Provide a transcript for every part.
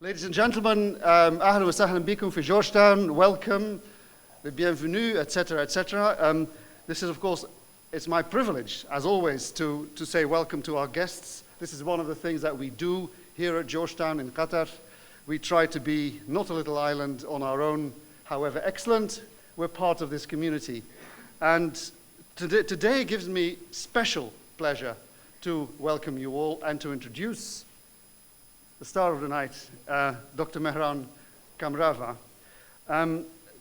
Ladies and gentlemen, أهلا وسهلا بكم في Georgetown. Welcome, bienvenue, etc., etc. This is, of course, it's my privilege, as always, to say welcome to our guests. This is one of the things that we do here at Georgetown in Qatar. We try to be not a little island on our own, however excellent. We're part of this community. And today gives me special pleasure to welcome you all and to introduce the star of the night, Dr. Mehran Kamrava.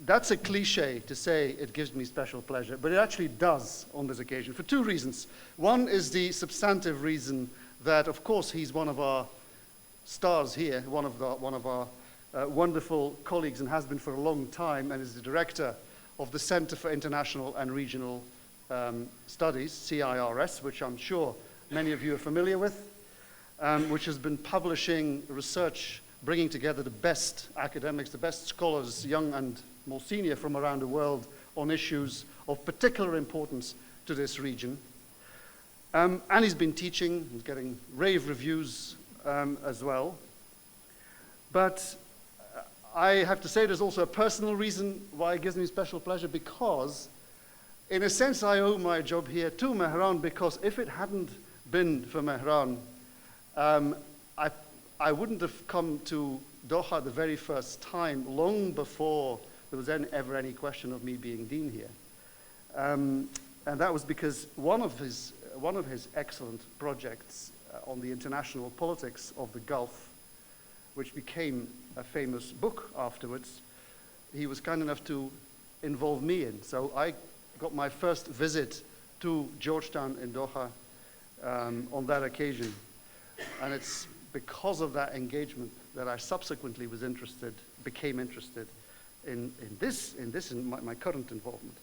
That's a cliche to say it gives me special pleasure, but it actually does on this occasion for two reasons. One is the substantive reason that, of course, he's one of our stars here, one of our wonderful colleagues and has been for a long time, and is the director of the Center for International and Regional Studies, CIRS, which I'm sure many of you are familiar with. Which has been publishing research, bringing together the best academics, the best scholars, young and more senior from around the world, on issues of particular importance to this region. And he's been teaching, he's getting rave reviews as well. But I have to say there's also a personal reason why it gives me special pleasure, because in a sense I owe my job here to Mehran, because if it hadn't been for Mehran, I wouldn't have come to Doha the very first time, long before there was ever any question of me being dean here. And that was because one of his excellent projects on the international politics of the Gulf, which became a famous book afterwards, he was kind enough to involve me in. So I got my first visit to Georgetown in Doha on that occasion. And it's because of that engagement that I subsequently became interested in my current involvement.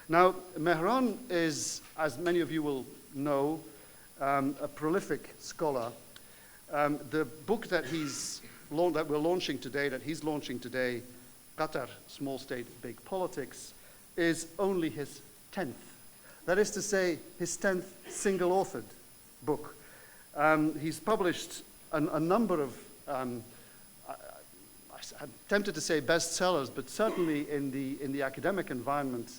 Now, Mehran is, as many of you will know, a prolific scholar. The book that we're launching today, Qatar, Small State, Big Politics, is only his 10th. That is to say, his 10th single-authored book. He's published a number of, I'm tempted to say bestsellers, but certainly in the academic environment,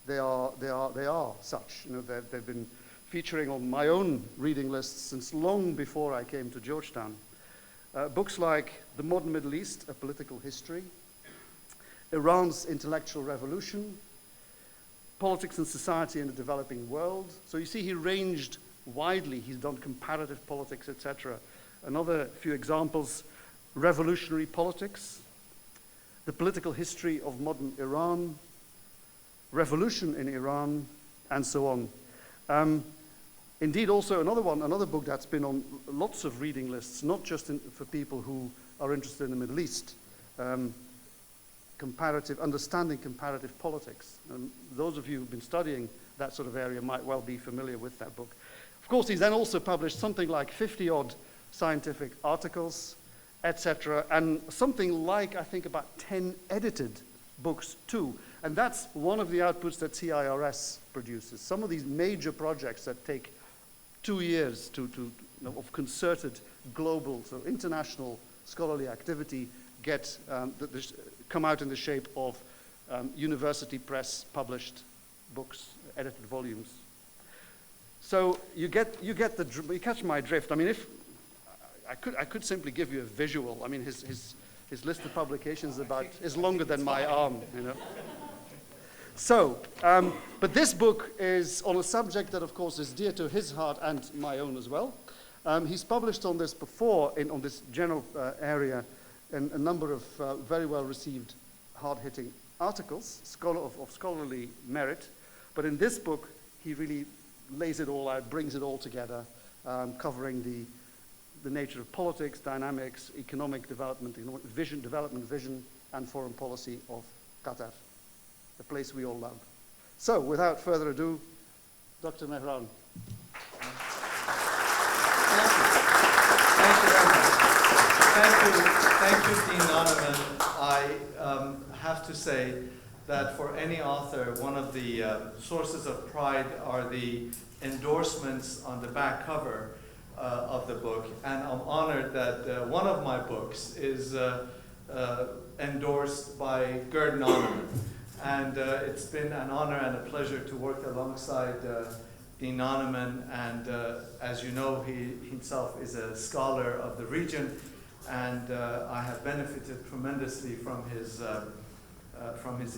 they are such. You know, they've been featuring on my own reading lists since long before I came to Georgetown. Books like The Modern Middle East, A Political History, Iran's Intellectual Revolution, Politics and Society in the Developing World. So you see, he ranged widely. He's done comparative politics, etc. Another few examples: Revolutionary Politics, The Political History of Modern Iran, Revolution in Iran, and so on. Indeed, also another book that's been on lots of reading lists, not just for people who are interested in the Middle East, Understanding Comparative Politics. Those of you who've been studying that sort of area might well be familiar with that book. Of course, he's then also published something like 50-odd scientific articles, etc., and something like, I think, about 10 edited books too. And that's one of the outputs that CIRS produces. Some of these major projects that take 2 years of concerted global, so international scholarly activity, come out in the shape of university press published books, edited volumes. So you catch my drift. I mean, if I could simply give you a visual. I mean, his list of publications is longer than my arm, you know. So, but this book is on a subject that, of course, is dear to his heart and my own as well. He's published on this before on this general area in a number of very well received, hard-hitting articles, of scholarly merit. But in this book, he really lays it all out, brings it all together, covering the nature of politics, dynamics, economic development, vision, and foreign policy of Qatar, the place we all love. So, without further ado, Dr. Mehran. Thank you, Dean Donovan. I have to say that for any author, one of the sources of pride are the endorsements on the back cover of the book, and I'm honored that one of my books is endorsed by Gerd Nonneman. And it's been an honor and a pleasure to work alongside Dean Nonneman, and as you know, he himself is a scholar of the region, and I have benefited tremendously from his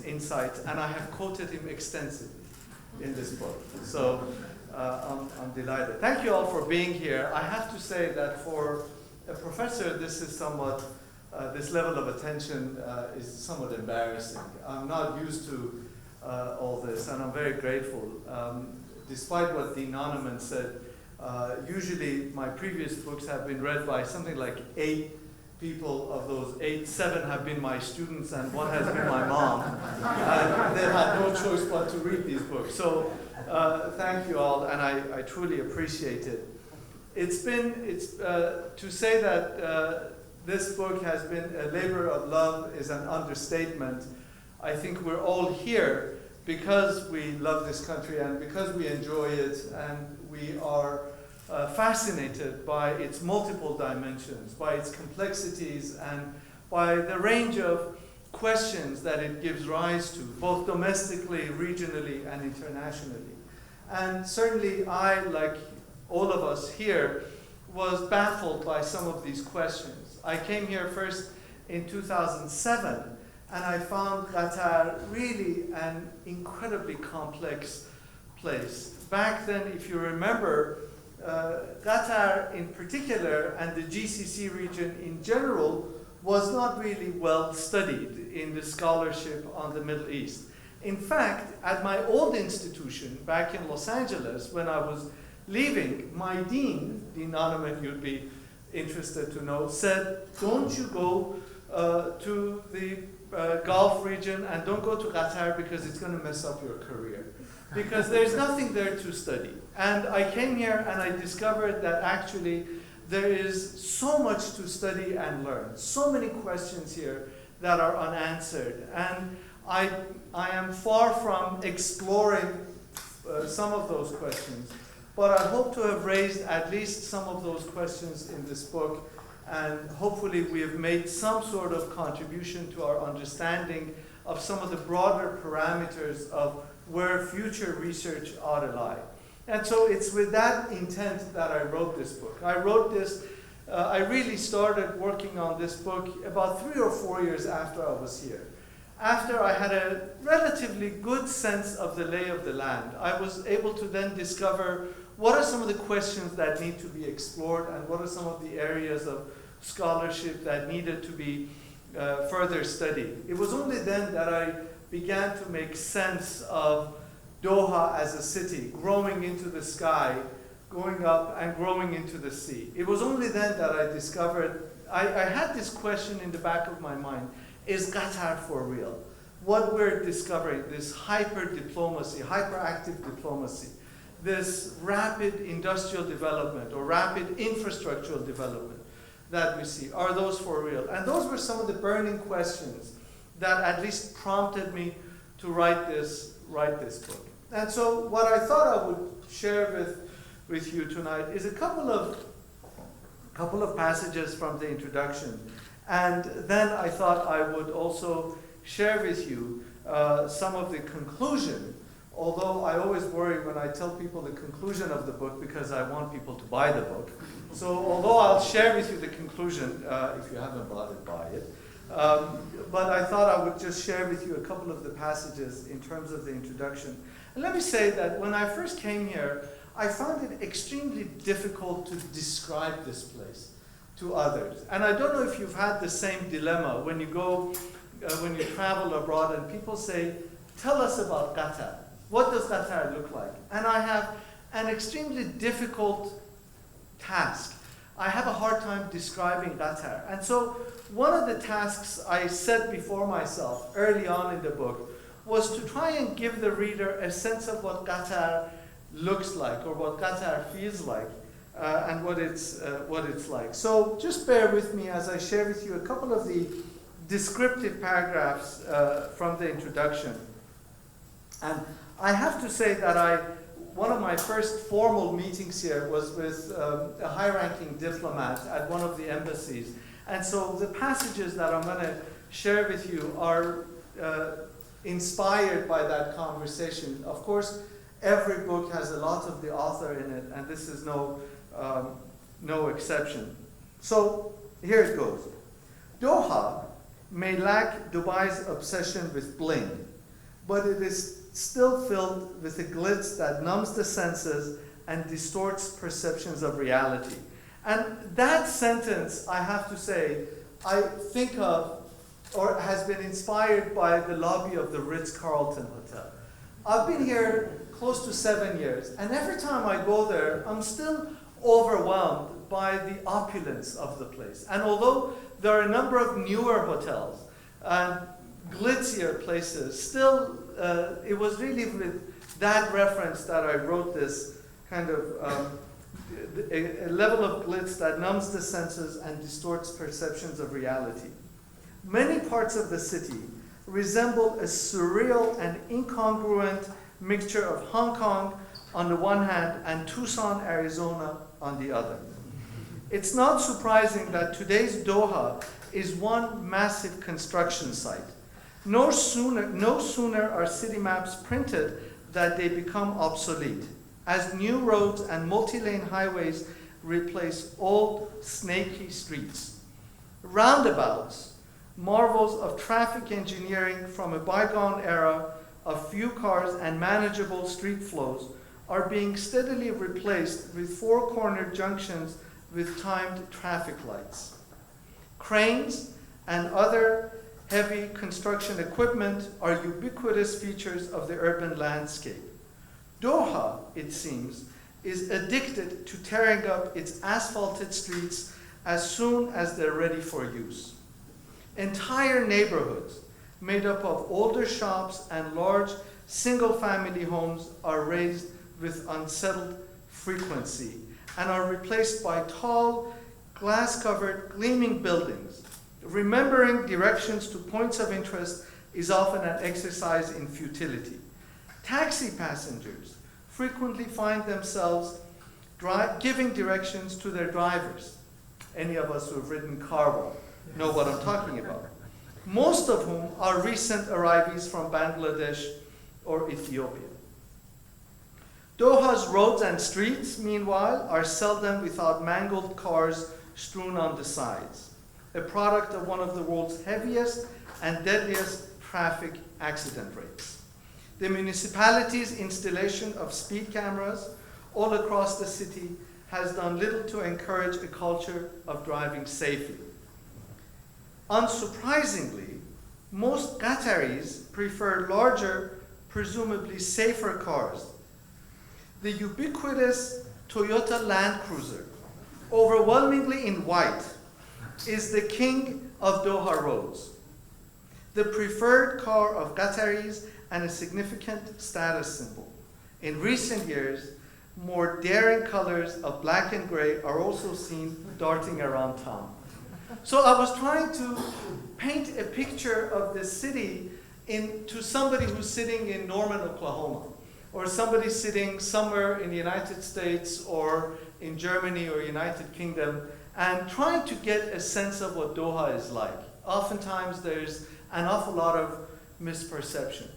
insights, and I have quoted him extensively in this book. So I'm delighted. Thank you all for being here. I have to say that for a professor, this is somewhat, this level of attention is somewhat embarrassing. I'm not used to all this, and I'm very grateful. Despite what Dean Nonneman said, usually my previous books have been read by something like 8 people. Of those 8, 7 have been my students, and 1 has been my mom. And they had no choice but to read these books. So thank you all, and I truly appreciate it. To say that this book has been a labor of love is an understatement. I think we're all here because we love this country and because we enjoy it, and we are fascinated by its multiple dimensions, by its complexities, and by the range of questions that it gives rise to, both domestically, regionally, and internationally. And certainly I, like all of us here, was baffled by some of these questions. I came here first in 2007, and I found Qatar really an incredibly complex place. Back then, if you remember, Qatar in particular, and the GCC region in general, was not really well studied in the scholarship on the Middle East. In fact, at my old institution back in Los Angeles, when I was leaving, my dean, Dean Nonneman, you'd be interested to know, said, don't you go to the Gulf region, and don't go to Qatar because it's going to mess up your career. Because there's nothing there to study. And I came here and I discovered that actually there is so much to study and learn. So many questions here that are unanswered. And I am far from exploring some of those questions. But I hope to have raised at least some of those questions in this book. And hopefully we have made some sort of contribution to our understanding of some of the broader parameters of where future research ought to lie. And so it's with that intent that I wrote this book. I wrote this, I really started working on this book about 3 or 4 years after I was here. After I had a relatively good sense of the lay of the land, I was able to then discover what are some of the questions that need to be explored, and what are some of the areas of scholarship that needed to be further studied. It was only then that I began to make sense of Doha as a city, growing into the sky, going up and growing into the sea. It was only then that I discovered, I had this question in the back of my mind, is Qatar for real? What we're discovering, this hyper-diplomacy, hyperactive diplomacy, this rapid industrial development or rapid infrastructural development that we see, are those for real? And those were some of the burning questions that at least prompted me to write this book. And so what I thought I would share with you tonight is a couple of passages from the introduction. And then I thought I would also share with you some of the conclusion, although I always worry when I tell people the conclusion of the book because I want people to buy the book. So although I'll share with you the conclusion, if you haven't bought it, buy it. But I thought I would just share with you a couple of the passages in terms of the introduction. And let me say that when I first came here, I found it extremely difficult to describe this place to others. And I don't know if you've had the same dilemma when you go, when you travel abroad and people say, tell us about Qatar. What does Qatar look like? And I have an extremely difficult task. I have a hard time describing Qatar. And so one of the tasks I set before myself early on in the book was to try and give the reader a sense of what Qatar looks like, or what Qatar feels like, and what it's like. So just bear with me as I share with you a couple of the descriptive paragraphs from the introduction. And I have to say that one of my first formal meetings here was with a high-ranking diplomat at one of the embassies. And so the passages that I'm going to share with you are inspired by that conversation. Of course, every book has a lot of the author in it, and this is no exception. So here it goes. Doha may lack Dubai's obsession with bling, but it is still filled with the glitz that numbs the senses and distorts perceptions of reality. And that sentence, I have to say, I think of, or has been inspired by the lobby of the Ritz-Carlton Hotel. I've been here close to 7 years, and every time I go there, I'm still overwhelmed by the opulence of the place. And although there are a number of newer hotels and glitzier places, still it was really with that reference that I wrote this kind of a level of glitz that numbs the senses and distorts perceptions of reality. Many parts of the city resemble a surreal and incongruent mixture of Hong Kong on the one hand and Tucson, Arizona on the other. It's not surprising that today's Doha is one massive construction site. No sooner are city maps printed that they become obsolete, as new roads and multi-lane highways replace old, snaky streets. Roundabouts, marvels of traffic engineering from a bygone era of few cars and manageable street flows, are being steadily replaced with four-cornered junctions with timed traffic lights. Cranes and other heavy construction equipment are ubiquitous features of the urban landscape. Doha, it seems, is addicted to tearing up its asphalted streets as soon as they're ready for use. Entire neighborhoods made up of older shops and large single-family homes are raised with unsettled frequency and are replaced by tall, glass-covered, gleaming buildings. Remembering directions to points of interest is often an exercise in futility. Taxi passengers frequently find themselves giving directions to their drivers. Any of us who have ridden Carwa know what I'm talking about. Most of whom are recent arrivees from Bangladesh or Ethiopia. Doha's roads and streets, meanwhile, are seldom without mangled cars strewn on the sides, a product of one of the world's heaviest and deadliest traffic accident rates. The municipality's installation of speed cameras all across the city has done little to encourage a culture of driving safely. Unsurprisingly, most Qataris prefer larger, presumably safer cars. The ubiquitous Toyota Land Cruiser, overwhelmingly in white, is the king of Doha roads, the preferred car of Qataris and a significant status symbol. In recent years, more daring colors of black and gray are also seen darting around town. So I was trying to paint a picture of the city to somebody who's sitting in Norman, Oklahoma, or somebody sitting somewhere in the United States or in Germany or United Kingdom, and trying to get a sense of what Doha is like. Oftentimes there's an awful lot of misperception.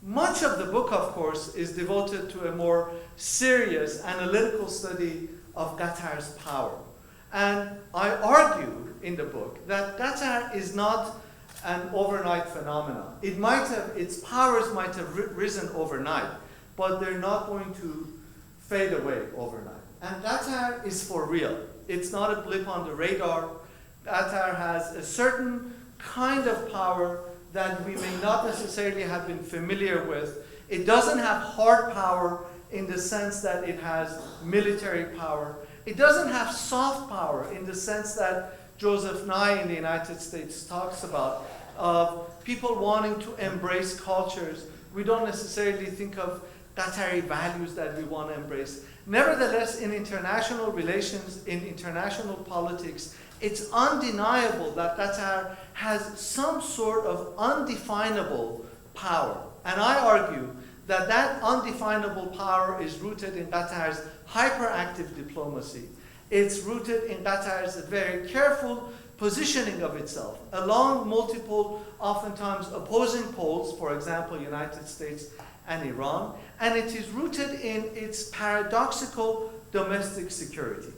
Much of the book, of course, is devoted to a more serious analytical study of Qatar's power. And I argue in the book that Qatar is not an overnight phenomenon. Its powers might have risen overnight, but they're not going to fade away overnight. And Qatar is for real. It's not a blip on the radar. Qatar has a certain kind of power that we may not necessarily have been familiar with. It doesn't have hard power in the sense that it has military power. It doesn't have soft power in the sense that Joseph Nye in the United States talks about, of people wanting to embrace cultures. We don't necessarily think of Qatari values that we want to embrace. Nevertheless, in international relations, in international politics, it's undeniable that Qatar has some sort of undefinable power. And I argue that that undefinable power is rooted in Qatar's hyperactive diplomacy. It's rooted in Qatar's very careful positioning of itself along multiple, oftentimes opposing poles, for example, United States and Iran, and it is rooted in its paradoxical domestic security.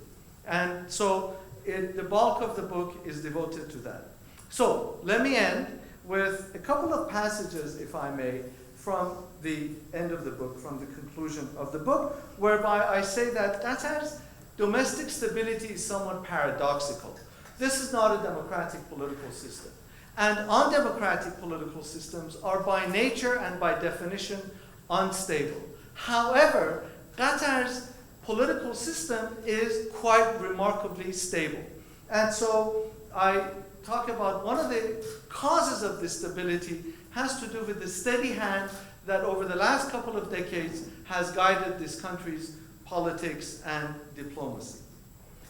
And so the bulk of the book is devoted to that. So let me end with a couple of passages, if I may, from the end of the book, from the conclusion of the book, whereby I say that Qatar's domestic stability is somewhat paradoxical. This is not a democratic political system. And undemocratic political systems are by nature and by definition unstable. However, Qatar's political system is quite remarkably stable. And so I talk about one of the causes of this stability has to do with the steady hand that over the last couple of decades has guided this country's politics and diplomacy.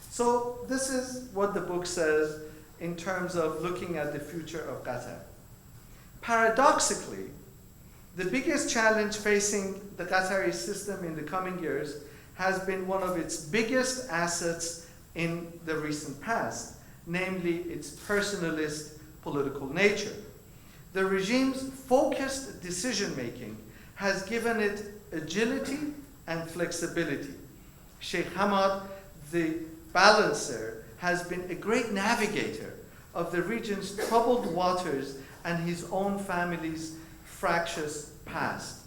So this is what the book says in terms of looking at the future of Qatar. Paradoxically, the biggest challenge facing the Qatari system in the coming years has been one of its biggest assets in the recent past, namely its personalist political nature. The regime's focused decision-making has given it agility and flexibility. Sheikh Hamad, the balancer, has been a great navigator of the region's troubled waters and his own family's fractious past.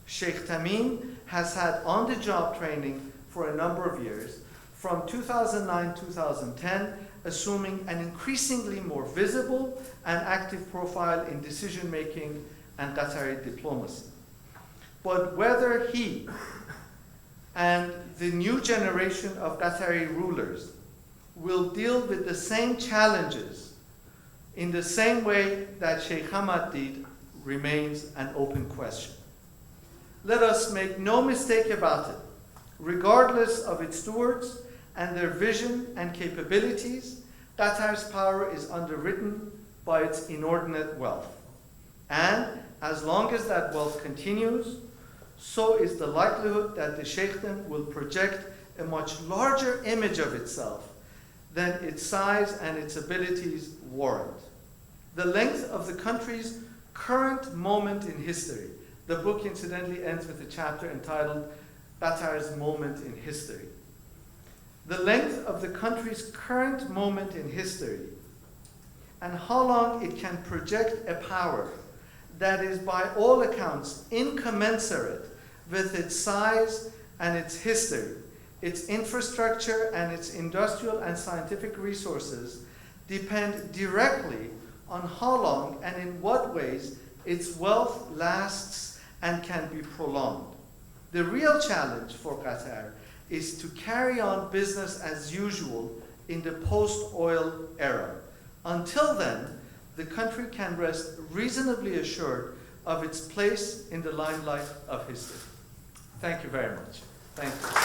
Sheikh Tamim has had on-the-job training for a number of years, from 2009-2010, assuming an increasingly more visible and active profile in decision-making and Qatari diplomacy. But whether he and the new generation of Qatari rulers will deal with the same challenges in the same way that Sheikh Hamad did remains an open question. Let us make no mistake about it. Regardless of its stewards and their vision and capabilities, Qatar's power is underwritten by its inordinate wealth. And as long as that wealth continues, so is the likelihood that the Sheikhdom will project a much larger image of itself than its size and its abilities warrant. The length of the country's current moment in history. The book incidentally ends with a chapter entitled Qatar's Moment in History. The length of the country's current moment in history and how long it can project a power that is by all accounts incommensurate with its size and its history, its infrastructure and its industrial and scientific resources depend directly on how long and in what ways its wealth lasts and can be prolonged. The real challenge for Qatar is to carry on business as usual in the post-oil era. Until then, the country can rest reasonably assured of its place in the limelight of history. Thank you very much. Thank you.